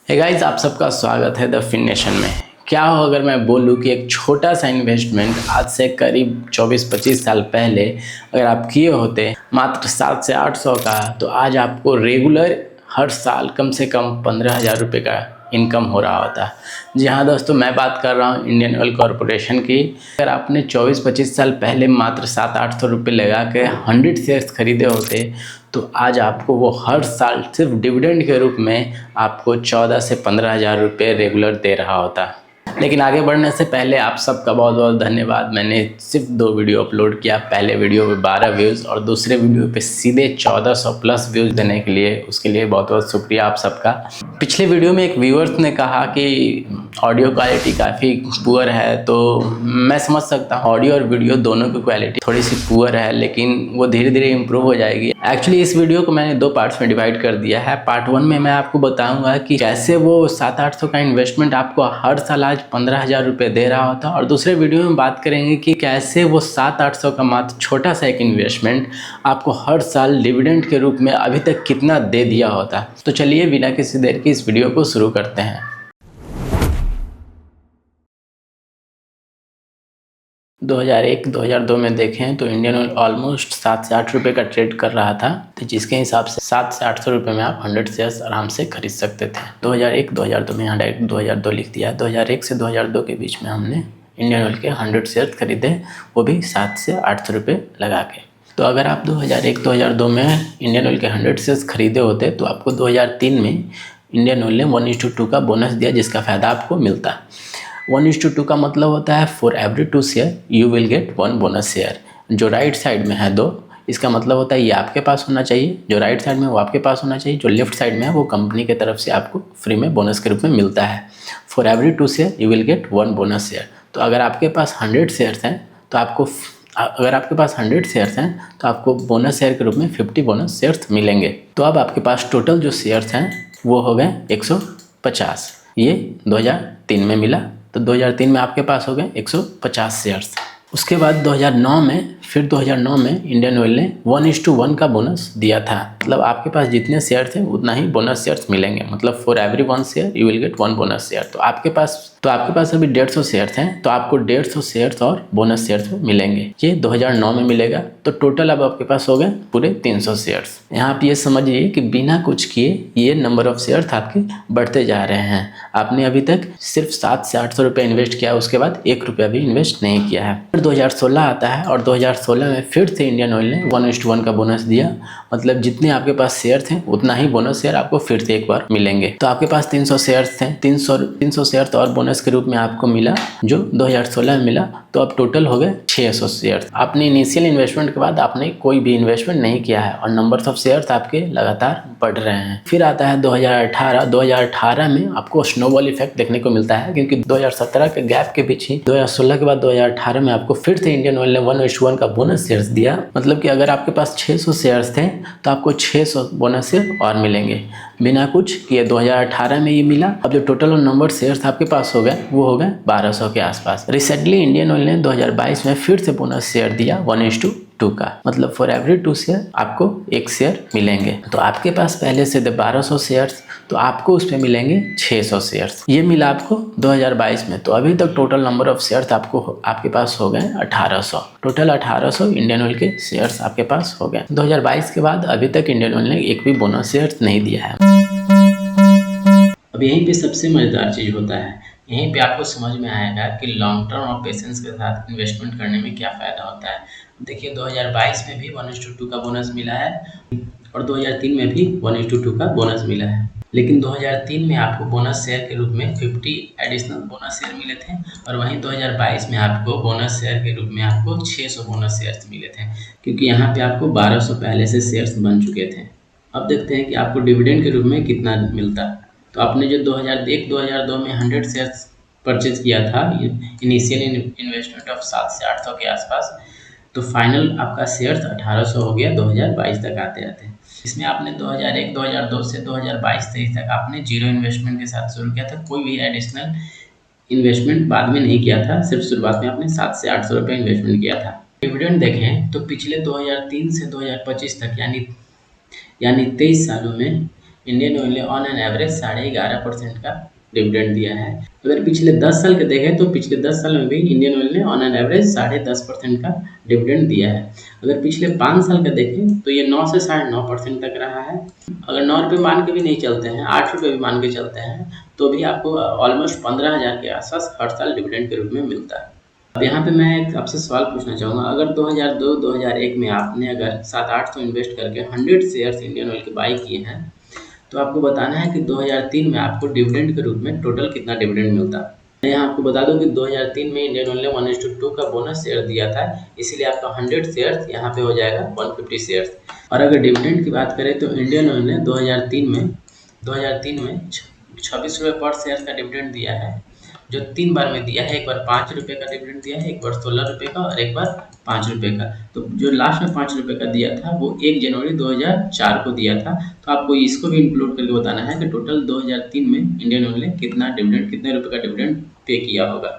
Hey guys, आप सबका स्वागत है द फिन नेशन में। क्या हो अगर मैं बोलूं कि एक छोटा सा इन्वेस्टमेंट आज से करीब 24-25 साल पहले अगर आप किए होते मात्र 700 से 800 का, तो आज आपको रेगुलर हर साल कम से कम 15,000 रुपये का इनकम हो रहा होता। जी हाँ दोस्तों, मैं बात कर रहा हूँ इंडियन ऑयल कॉरपोरेशन की। अगर आपने 24-25 साल पहले मात्र 700-800 रुपये लगा के 100 शेयर्स खरीदे होते, तो आज आपको वो हर साल सिर्फ डिविडेंड के रूप में आपको 14 से 15,000 रुपये रेगुलर दे रहा होता। लेकिन आगे बढ़ने से पहले आप सबका बहुत बहुत धन्यवाद। मैंने सिर्फ 2 वीडियो अपलोड किया। पहले वीडियो पे 12 व्यूज़ और दूसरे वीडियो पे सीधे 1400 प्लस व्यूज़ देने के लिए, उसके लिए बहुत बहुत शुक्रिया आप सबका। पिछले वीडियो में एक व्यूअर्स ने कहा कि ऑडियो क्वालिटी काफ़ी पुअर है, तो मैं समझ सकता हूँ ऑडियो और वीडियो दोनों की क्वालिटी थोड़ी सी पुअर है, लेकिन वो धीरे धीरे इम्प्रूव हो जाएगी। एक्चुअली इस वीडियो को मैंने 2 पार्ट्स में डिवाइड कर दिया है। पार्ट 1 में मैं आपको बताऊंगा कि कैसे वो 700-800 का इन्वेस्टमेंट आपको हर साल आज 15,000 रुपये दे रहा होता, और दूसरे वीडियो में बात करेंगे कि कैसे वो 700-800 का मात्र छोटा सा एक इन्वेस्टमेंट आपको हर साल डिविडेंड के रूप में अभी तक कितना दे दिया होता। तो चलिए बिना किसी देर की इस वीडियो को शुरू करते हैं। 2001-2002 में देखें तो इंडियन ऑयल ऑलमोस्ट 7 से 8 रुपये का ट्रेड कर रहा था, तो जिसके हिसाब से 7 से 800 रुपये में आप 100 शेयर्स आराम से खरीद सकते थे। 2001-2002 में, यहाँ डायरेक्ट 2002 लिख दिया। 2001 से 2002 के बीच में हमने इंडियन ऑयल के 100 शेयर्स खरीदे, वो भी 7 से 800 रुपये लगा के। तो अगर आप 2001-2002 में इंडियन ऑयल के 100 शेयर्स खरीदे होते, तो आपको 2003 में इंडियन ऑयल ने 1:2 का बोनस दिया, जिसका फ़ायदा आपको मिलता। 1:2 का मतलब होता है for every 2 share you will get 1 bonus share. जो राइट साइड में है 2, इसका मतलब होता है ये आपके पास होना चाहिए। जो राइट साइड में वो आपके पास होना चाहिए, जो लेफ्ट साइड में है वो कंपनी के तरफ से आपको फ्री में बोनस के रूप में मिलता है। For every 2 share you will get 1 bonus share. तो अगर आपके पास 100 शेयर्स हैं तो आपको बोनस शेयर के रूप में 50 बोनस शेयर्स मिलेंगे। तो अब आपके पास टोटल जो शेयर्स हैं वो हो गए 150। ये 2003 में मिला, तो 2003 में आपके पास हो गए 150 शेयर्स। उसके बाद 2009 में इंडियन ऑयल ने 1:1 का बोनस दिया था। मतलब आपके पास जितने शेयर थे उतना ही बोनस शेयर्स मिलेंगे। मतलब for every 1 share you will get 1 bonus share. तो आपके पास अभी 150 शेयर्स हैं, तो आपको 150 शेयर्स और बोनस शेयर्स मिलेंगे। ये 2009 में मिलेगा। तो टोटल अब आपके पास हो गए पूरे 300 शेयर्स। यहाँ आप ये समझिए कि बिना कुछ किए ये नंबर ऑफ शेयर्स आपके बढ़ते जा रहे हैं। आपने अभी तक सिर्फ 700 से 800 रुपये इन्वेस्ट किया, उसके बाद 1 रुपया भी इन्वेस्ट नहीं किया है। फिर 2016 आता है, और 2016 में फिर से इंडियन ऑयल ने 1:1 का बोनस दिया। मतलब जितने आपके पास शेयर थे उतना ही बोनस शेयर आपको फिर से एक बार मिलेंगे। तो आपके पास 300 शेयर्स थे, 300 शेयर्स और बोनस के रूप में आपको मिला, जो 2016 में मिला। तो अब टोटल हो गए 600 शेयर्स। आपने इनिशियल इन्वेस्टमेंट के बाद आपने कोई भी इन्वेस्टमेंट नहीं किया है, और नंबर ऑफ शेयर्स आपके लगातार बढ़ रहे हैं। फिर आता है 2018 में आपको स्नोबॉल इफेक्ट देखने को मिलता है, क्योंकि 2017 के गैप के पीछे 2016 के बाद 2018 में आपको फिर से इंडियन ऑयल ने 1:1 का बोनस शेयर्स दिया। मतलब कि अगर आपके पास 600 शेयर्स थे तो आपको 600 बोनस शेयर और मिलेंगे बिना कुछ किए। 2018 में ये मिला। अब जो टोटल नंबर शेयर्स आपके पास हो गए वो हो गए 1200 के आसपास। रिसेंटली इंडियन ऑयल ने 2022 में फिर से बोनस शेयर दिया 1:2 का। मतलब फॉर एवरी 2 शेयर आपको 1 शेयर मिलेंगे। तो आपके पास पहले से 1200 शेयर्स, तो आपको उस पर मिलेंगे 600 शेयर्स। ये मिला आपको 2022 में। तो अभी तक टोटल नंबर ऑफ शेयर्स आपके पास हो गए 1800। टोटल 1800 इंडियन ऑयल के शेयर्स आपके पास हो गए। 2022 के बाद अभी तक इंडियन ऑयल ने एक भी बोनस शेयर्स नहीं दिया है। अब यहीं पे सबसे मज़ेदार चीज़ होता है। यहीं पे आपको समझ में आएगा कि लॉन्ग टर्म और पेशेंस के साथ इन्वेस्टमेंट करने में क्या फ़ायदा होता है। देखिए 2022 में भी 1:2 का बोनस मिला है, और 2003 में भी 1:2 का बोनस मिला है। लेकिन 2003 में आपको बोनस शेयर के रूप में 50 एडिशनल बोनस शेयर मिले थे, और वहीं 2022 में आपको बोनस शेयर के रूप में आपको 600 बोनस शेयर्स मिले थे, क्योंकि यहाँ पे आपको 1200 पहले से शेयर्स बन चुके थे। अब देखते हैं कि आपको डिविडेंड के रूप में कितना मिलता है। तो आपने जो 2001-2002 में 100 शेयर्स परचेज किया था, इनिशियल इन्वेस्टमेंट ऑफ 700 से 800 के आसपास, तो फाइनल आपका शेयर्स 1800 हो गया 2022 तक आते आते। इसमें आपने 2001-2002 से 2022-23 तक आपने जीरो इन्वेस्टमेंट के साथ शुरू किया था। कोई भी एडिशनल इन्वेस्टमेंट बाद में नहीं किया था, सिर्फ शुरुआत में आपने 700 से 800 रुपये इन्वेस्टमेंट किया था। डिविडेंड देखें तो पिछले 2003 से 2025 तक यानी 23 सालों में इंडियन ऑयल ने ऑन एन एवरेज 11.5% का डिविडेंड दिया है। अगर पिछले 10 साल के देखें तो पिछले 10 साल में भी इंडियन ऑयल ने ऑन एन एवरेज 10.5% का डिविडेंड दिया है। अगर पिछले 5 साल का देखें तो ये 9 से 9.5% तक रहा है। अगर 9 रुपये मान के भी नहीं चलते हैं, 8 रुपये भी मान के चलते हैं, तो भी आपको ऑलमोस्ट 15,000 के आसपास हर साल डिविडेंड के रूप में मिलता है। अब यहाँ पे मैं एक आपसे सवाल पूछना चाहूँगा, अगर 2002-2001 में आपने अगर 700-800 इन्वेस्ट करके 100 शेयर्स इंडियन ऑयल के बाई किए हैं, तो आपको बताना है कि 2003 में आपको डिविडेंड के रूप में टोटल कितना डिविडेंड मिलता है। मैं यहाँ आपको बता दूं कि 2003 में इंडियन ऑयल ने 1:2 का बोनस शेयर दिया था, इसीलिए आपका 100 शेयर्स यहाँ पे हो जाएगा 150 शेयर्स। और अगर डिविडेंड की बात करें तो इंडियन ऑयल ने 2003 में 26 रुपये पर शेयर का डिविडेंड दिया है, जो 3 बार में दिया है। एक बार 5 रुपये का डिविडेंड दिया है, एक बार 16 रुपये का और एक बार 5 रुपये का। तो जो लास्ट में 5 रुपये का दिया था वो 1 जनवरी 2004 को दिया था। तो आपको इसको भी इंक्लूड करके बताना है कि टोटल 2003 में इंडियन ऑयल ने कितना डिविडेंड, कितने रुपये का डिविडेंड पे किया होगा।